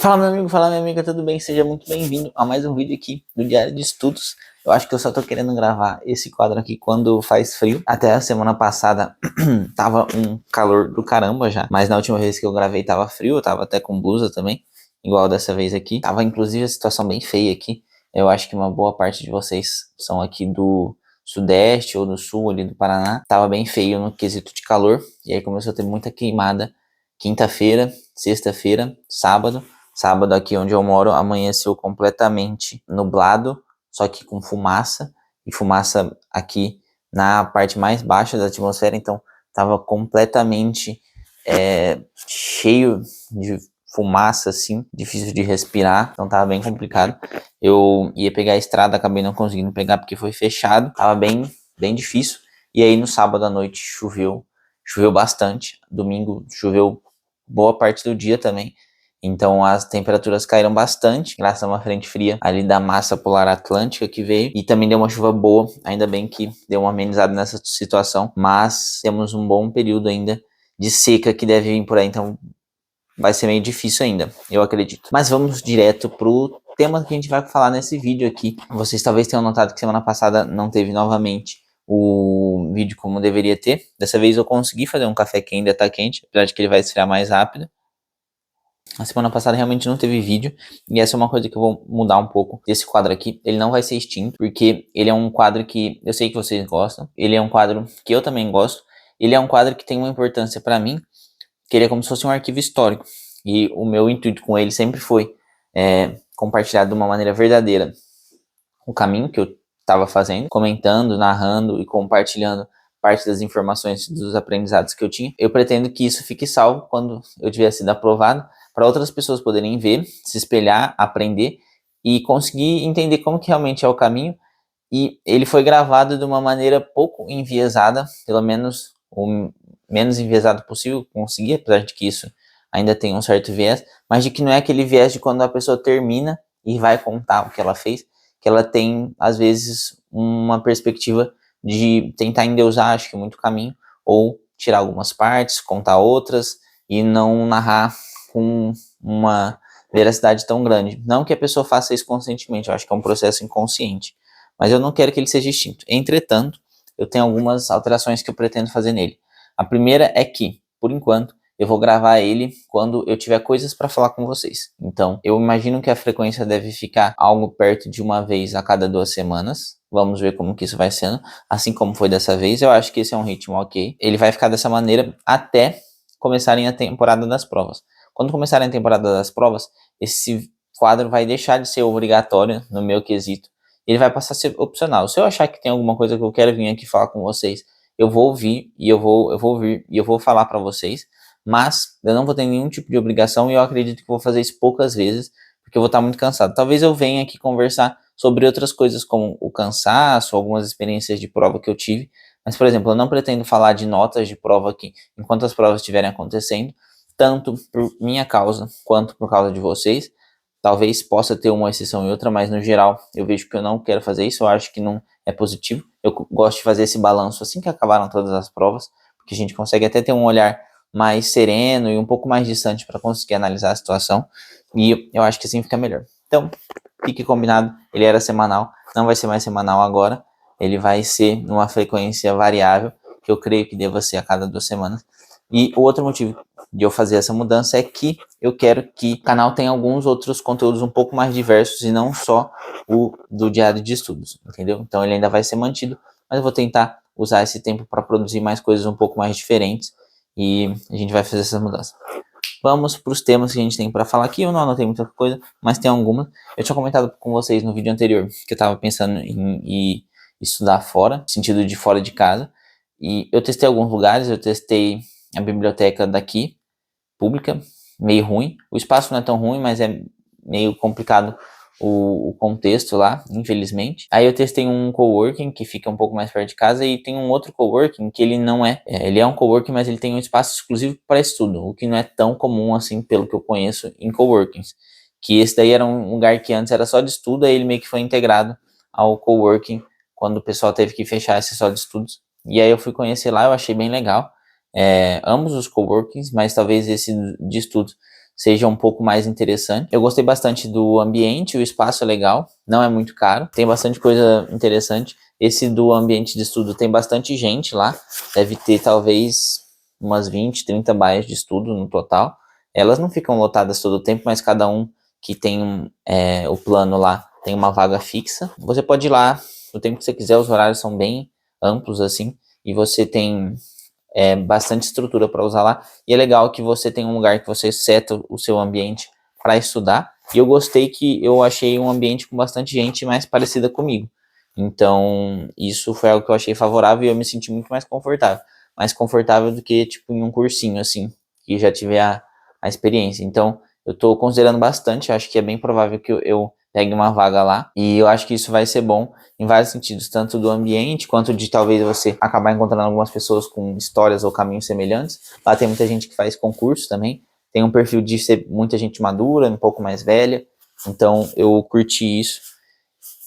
Fala meu amigo, fala minha amiga, tudo bem? Seja muito bem-vindo a mais um vídeo aqui do Diário de Estudos. Eu acho que eu só tô querendo gravar esse quadro aqui quando faz frio. Até a semana passada tava um calor do caramba já, mas na última vez que eu gravei tava frio, eu tava até com blusa também, igual dessa vez aqui. Tava inclusive a situação bem feia aqui. Eu acho que uma boa parte de vocês são aqui do sudeste ou do sul ali do Paraná. Tava bem feio no quesito de calor, e aí começou a ter muita queimada quinta-feira, sexta-feira, sábado. Sábado aqui onde eu moro amanheceu completamente nublado, só que com fumaça, e fumaça aqui na parte mais baixa da atmosfera, então estava completamente cheio de fumaça, assim, difícil de respirar, então tava bem complicado. Eu ia pegar a estrada, acabei não conseguindo pegar porque foi fechado, tava bem difícil. E aí no sábado à noite choveu bastante, domingo choveu boa parte do dia também. Então as temperaturas caíram bastante, graças a uma frente fria ali da massa polar atlântica que veio. E também deu uma chuva boa, ainda bem que deu uma amenizada nessa situação. Mas temos um bom período ainda de seca que deve vir por aí, então vai ser meio difícil ainda, eu acredito. Mas vamos direto pro tema que a gente vai falar nesse vídeo aqui. Vocês talvez tenham notado que semana passada não teve novamente o vídeo como deveria ter. Dessa vez eu consegui fazer um café que ainda tá quente, apesar de que ele vai esfriar mais rápido. A semana passada realmente não teve vídeo, e essa é uma coisa que eu vou mudar um pouco desse quadro aqui. Ele não vai ser extinto, porque ele é um quadro que eu sei que vocês gostam, ele é um quadro que eu também gosto, ele é um quadro que tem uma importância para mim, que ele é como se fosse um arquivo histórico, e o meu intuito com ele sempre foi compartilhar de uma maneira verdadeira o caminho que eu estava fazendo, comentando, narrando e compartilhando parte das informações dos aprendizados que eu tinha. Eu pretendo que isso fique salvo quando eu tiver sido aprovado, para outras pessoas poderem ver, se espelhar, aprender e conseguir entender como que realmente é o caminho. E ele foi gravado de uma maneira pouco enviesada, pelo menos o menos enviesado possível, consegui, apesar de que isso ainda tem um certo viés, mas de que não é aquele viés de quando a pessoa termina e vai contar o que ela fez, que ela tem, às vezes, uma perspectiva de tentar endeusar, acho que muito caminho, ou tirar algumas partes, contar outras, e não narrar com uma veracidade tão grande. Não que a pessoa faça isso conscientemente, eu acho que é um processo inconsciente, mas eu não quero que ele seja extinto. Entretanto, eu tenho algumas alterações que eu pretendo fazer nele. A primeira é que, por enquanto, eu vou gravar ele quando eu tiver coisas para falar com vocês. Então, eu imagino que a frequência deve ficar algo perto de uma vez a cada 2 semanas. Vamos ver como que isso vai sendo. Assim como foi dessa vez, eu acho que esse é um ritmo ok. Ele vai ficar dessa maneira até começarem a temporada das provas. Quando começarem a temporada das provas, esse quadro vai deixar de ser obrigatório no meu quesito. Ele vai passar a ser opcional. Se eu achar que tem alguma coisa que eu quero vir aqui falar com vocês, eu vou ouvir e eu vou ouvir e eu vou falar para vocês, mas eu não vou ter nenhum tipo de obrigação e eu acredito que vou fazer isso poucas vezes, porque eu vou estar muito cansado. Talvez eu venha aqui conversar sobre outras coisas como o cansaço, algumas experiências de prova que eu tive, mas, por exemplo, eu não pretendo falar de notas de prova aqui enquanto as provas estiverem acontecendo, tanto por minha causa quanto por causa de vocês. Talvez possa ter uma exceção e outra, mas no geral eu vejo que eu não quero fazer isso, eu acho que não é positivo. Eu gosto de fazer esse balanço assim que acabaram todas as provas, porque a gente consegue até ter um olhar mais sereno e um pouco mais distante para conseguir analisar a situação, e eu acho que assim fica melhor. Então, fique combinado, ele era semanal, não vai ser mais semanal agora, ele vai ser numa frequência variável, que eu creio que deva ser a cada 2 semanas. E o outro motivo de eu fazer essa mudança é que eu quero que o canal tenha alguns outros conteúdos um pouco mais diversos e não só o do diário de estudos, entendeu? Então ele ainda vai ser mantido, mas eu vou tentar usar esse tempo para produzir mais coisas um pouco mais diferentes e a gente vai fazer essa mudança. Vamos para os temas que a gente tem para falar aqui. Eu não anotei muita coisa, mas tem algumas. Eu tinha comentado com vocês no vídeo anterior que eu estava pensando em estudar fora, no sentido de fora de casa. E eu testei alguns lugares, eu testei a biblioteca daqui, pública, meio ruim. O espaço não é tão ruim, mas é meio complicado o contexto lá, infelizmente. Aí eu testei um coworking que fica um pouco mais perto de casa e tem um outro coworking que ele não ele é um coworking, mas ele tem um espaço exclusivo para estudo, o que não é tão comum assim pelo que eu conheço em coworkings. Que esse daí era um lugar que antes era só de estudo, aí ele meio que foi integrado ao coworking quando o pessoal teve que fechar esse só de estudos. E aí eu fui conhecer lá, eu achei bem legal. Ambos os coworkings, mas talvez esse de estudos seja um pouco mais interessante. Eu gostei bastante do ambiente, o espaço é legal, não é muito caro, tem bastante coisa interessante. Esse do ambiente de estudo tem bastante gente lá, deve ter talvez umas 20, 30 baias de estudo no total. Elas não ficam lotadas todo o tempo, mas cada um que tem o plano lá tem uma vaga fixa. Você pode ir lá o tempo que você quiser, os horários são bem amplos assim, e você tem bastante estrutura para usar lá. E é legal que você tem um lugar que você seta o seu ambiente para estudar. E eu gostei que eu achei um ambiente com bastante gente mais parecida comigo. Então, isso foi algo que eu achei favorável e eu me senti muito mais confortável. Mais confortável do que, tipo, em um cursinho, assim, que já tive a experiência. Então, eu tô considerando bastante, eu acho que é bem provável que eu pegue uma vaga lá. E eu acho que isso vai ser bom em vários sentidos, tanto do ambiente, quanto de talvez você acabar encontrando algumas pessoas com histórias ou caminhos semelhantes. Lá tem muita gente que faz concurso também, tem um perfil de ser muita gente madura, um pouco mais velha, então eu curti isso.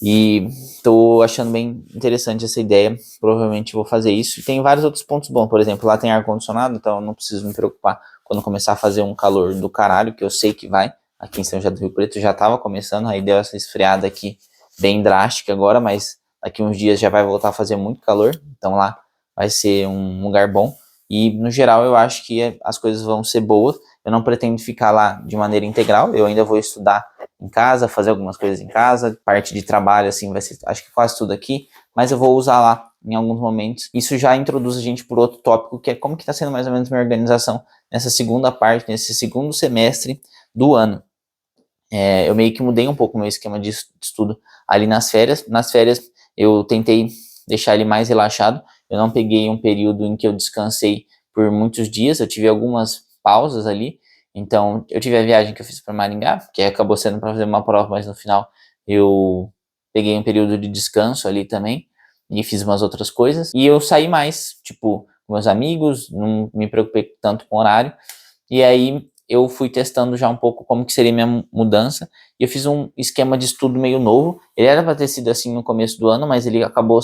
E tô achando bem interessante essa ideia, provavelmente vou fazer isso. E tem vários outros pontos bons, por exemplo, lá tem ar-condicionado, então eu não preciso me preocupar quando começar a fazer um calor do caralho, que eu sei que vai. Aqui em São José do Rio Preto já tava começando, aí deu essa esfriada aqui bem drástica agora, mas daqui uns dias já vai voltar a fazer muito calor, então lá vai ser um lugar bom. E no geral eu acho que as coisas vão ser boas. Eu não pretendo ficar lá de maneira integral, eu ainda vou estudar em casa, fazer algumas coisas em casa, parte de trabalho, assim, vai ser, acho que quase tudo aqui, mas eu vou usar lá em alguns momentos. Isso já introduz a gente por outro tópico, que é como que está sendo mais ou menos minha organização nessa segunda parte, nesse segundo semestre do ano. Eu meio que mudei um pouco o meu esquema de estudo ali nas férias. Nas férias eu tentei deixar ele mais relaxado, eu não peguei um período em que eu descansei por muitos dias, eu tive algumas pausas ali. Então, eu tive a viagem que eu fiz para Maringá, que acabou sendo para fazer uma prova, mas no final eu peguei um período de descanso ali também e fiz umas outras coisas. E eu saí mais, tipo, com meus amigos, não me preocupei tanto com o horário. E aí eu fui testando já um pouco como que seria minha mudança. E eu fiz um esquema de estudo meio novo. Ele era para ter sido assim no começo do ano, mas ele acabou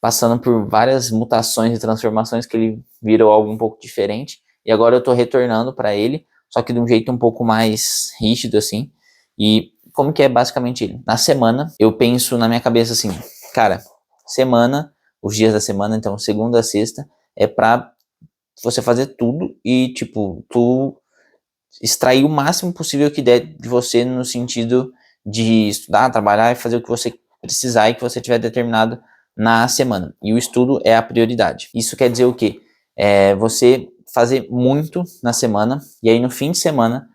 passando por várias mutações e transformações que ele virou algo um pouco diferente. E agora eu tô retornando para ele, só que de um jeito um pouco mais rígido, assim. E como que é basicamente ele? Na semana, eu penso na minha cabeça assim, cara, semana, os dias da semana, então segunda a sexta, é pra você fazer tudo e, tipo, tu extrair o máximo possível que der de você no sentido de estudar, trabalhar e fazer o que você precisar e que você tiver determinado na semana. E o estudo é a prioridade. Isso quer dizer o quê? Você fazer muito na semana e aí no fim de semana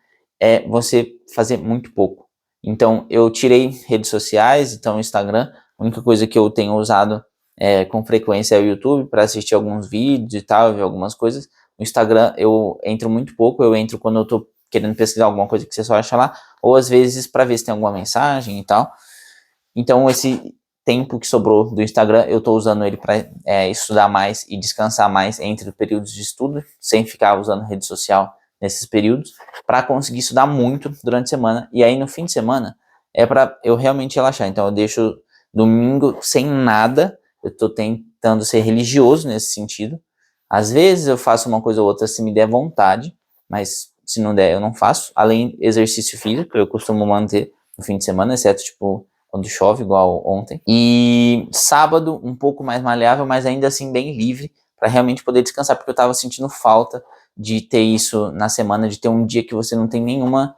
você fazer muito pouco. Então eu tirei redes sociais, então o Instagram, a única coisa que eu tenho usado com frequência é o YouTube para assistir alguns vídeos e tal, ver algumas coisas. No Instagram eu entro muito pouco, eu entro quando eu tô querendo pesquisar alguma coisa que você só acha lá, ou às vezes para ver se tem alguma mensagem e tal. Então esse tempo que sobrou do Instagram, eu tô usando ele para estudar mais e descansar mais entre períodos de estudo, sem ficar usando rede social nesses períodos, para conseguir estudar muito durante a semana. E aí no fim de semana é para eu realmente relaxar. Então eu deixo domingo sem nada, eu tô tentando ser religioso nesse sentido. Às vezes eu faço uma coisa ou outra se me der vontade, mas se não der eu não faço. Além exercício físico, eu costumo manter no fim de semana, exceto tipo quando chove, igual ontem. E sábado um pouco mais maleável, mas ainda assim bem livre, para realmente poder descansar, porque eu tava sentindo falta de ter isso na semana, de ter um dia que você não tem nenhuma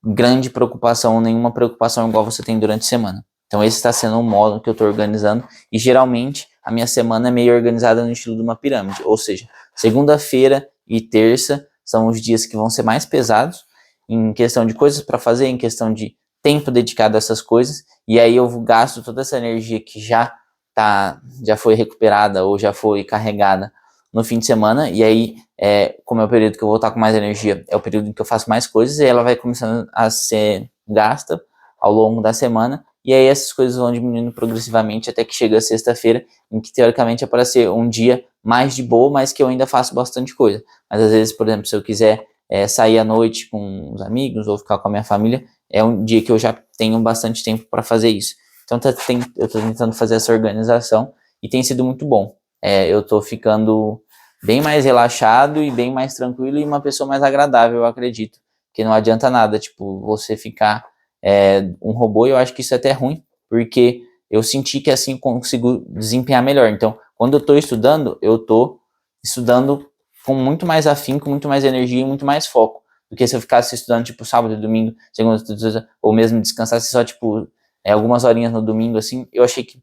grande preocupação, nenhuma preocupação igual você tem durante a semana. Então esse está sendo o modo que eu estou organizando, e geralmente a minha semana é meio organizada no estilo de uma pirâmide, ou seja, segunda-feira e terça são os dias que vão ser mais pesados, em questão de coisas para fazer, em questão de tempo dedicado a essas coisas, e aí eu gasto toda essa energia que já foi recuperada ou já foi carregada no fim de semana, e aí, como é o período que eu vou estar com mais energia, é o período em que eu faço mais coisas, e ela vai começando a ser gasta ao longo da semana, e aí essas coisas vão diminuindo progressivamente até que chega a sexta-feira, em que teoricamente é para ser um dia mais de boa, mas que eu ainda faço bastante coisa. Mas às vezes, por exemplo, se eu quiser sair à noite com os amigos ou ficar com a minha família, é um dia que eu já tenho bastante tempo para fazer isso. Então eu estou tentando fazer essa organização e tem sido muito bom. Eu estou ficando bem mais relaxado e bem mais tranquilo e uma pessoa mais agradável, eu acredito, Porque não adianta nada, tipo, você ficar um robô, e eu acho que isso é até ruim, porque eu senti que assim eu consigo desempenhar melhor. Então, quando eu tô estudando com muito mais afinco, com muito mais energia e muito mais foco, do que se eu ficasse estudando, tipo, sábado, domingo, segunda, terça, ou mesmo descansasse só, tipo, algumas horinhas no domingo, assim. Eu achei que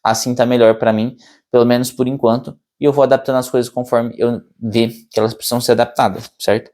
assim tá melhor pra mim, pelo menos por enquanto, e eu vou adaptando as coisas conforme eu ver que elas precisam ser adaptadas, certo?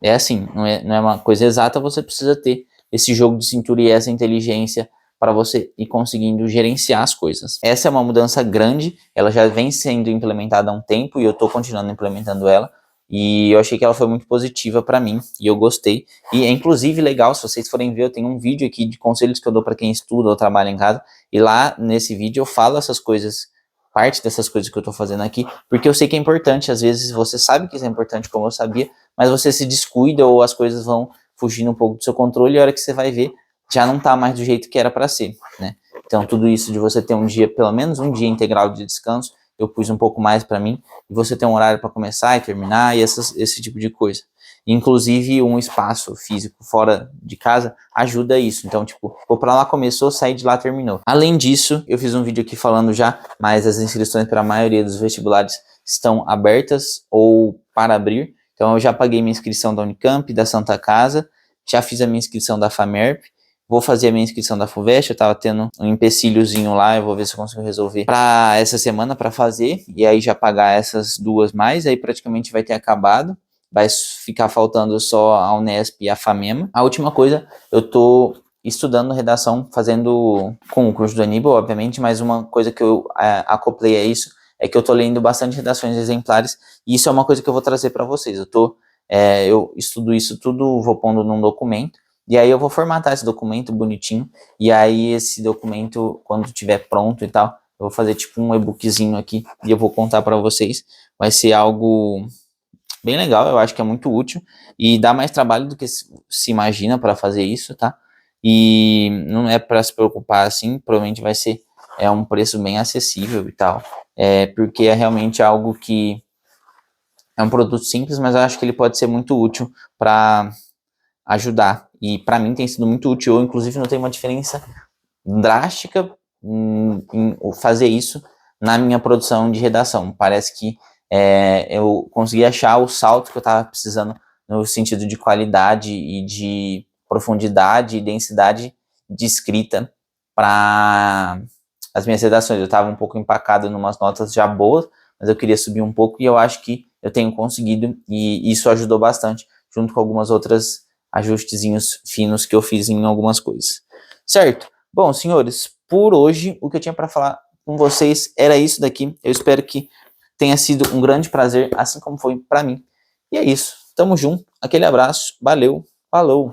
É assim, não é uma coisa exata, você precisa ter esse jogo de cintura e essa inteligência para você ir conseguindo gerenciar as coisas. Essa é uma mudança grande, ela já vem sendo implementada há um tempo e eu estou continuando implementando ela. E eu achei que ela foi muito positiva para mim e eu gostei. E é inclusive legal, se vocês forem ver, eu tenho um vídeo aqui de conselhos que eu dou para quem estuda ou trabalha em casa. E lá nesse vídeo eu falo essas coisas, parte dessas coisas que eu tô fazendo aqui, porque eu sei que é importante. Às vezes você sabe que isso é importante, como eu sabia, mas você se descuida ou as coisas vão fugindo um pouco do seu controle e a hora que você vai ver, já não tá mais do jeito que era para ser, né? Então tudo isso de você ter um dia, pelo menos um dia integral de descanso, eu pus um pouco mais para mim, e você ter um horário para começar e terminar, e esse tipo de coisa. Inclusive, um espaço físico fora de casa ajuda isso. Então, tipo, vou pra lá, começou, saí de lá, terminou. Além disso, eu fiz um vídeo aqui falando já, mas as inscrições para a maioria dos vestibulares estão abertas ou para abrir. Então, eu já paguei minha inscrição da Unicamp, da Santa Casa, já fiz a minha inscrição da FAMERP, vou fazer a minha inscrição da FUVEST. Eu tava tendo um empecilhozinho lá, eu vou ver se eu consigo resolver para essa semana para fazer, e aí já pagar essas duas mais, aí praticamente vai ter acabado. Vai ficar faltando só a Unesp e a FAMEMA. A última coisa, eu tô estudando redação, fazendo com o curso do Aníbal, obviamente, mas uma coisa que eu acoplei a isso é que eu tô lendo bastante redações exemplares, e isso é uma coisa que eu vou trazer para vocês. Eu estudo isso tudo, vou pondo num documento, e aí eu vou formatar esse documento bonitinho, e aí esse documento, quando estiver pronto e tal, eu vou fazer tipo um e-bookzinho aqui, e eu vou contar para vocês. Vai ser algo bem legal, eu acho que é muito útil e dá mais trabalho do que se imagina para fazer isso, tá? E não é para se preocupar assim, provavelmente vai ser um preço bem acessível e tal, porque é realmente algo que é um produto simples, mas eu acho que ele pode ser muito útil para ajudar, e para mim tem sido muito útil. Eu inclusive notei uma diferença drástica em fazer isso na minha produção de redação. Parece que eu consegui achar o salto que eu estava precisando no sentido de qualidade e de profundidade e densidade de escrita para as minhas redações. Eu estava um pouco empacado em umas notas já boas, mas eu queria subir um pouco, e eu acho que eu tenho conseguido, e isso ajudou bastante, junto com algumas outras ajustezinhos finos que eu fiz em algumas coisas. Certo? Bom, senhores, por hoje o que eu tinha para falar com vocês era isso daqui. Eu espero que tenha sido um grande prazer, assim como foi para mim. E é isso. Tamo junto. Aquele abraço. Valeu. Falou.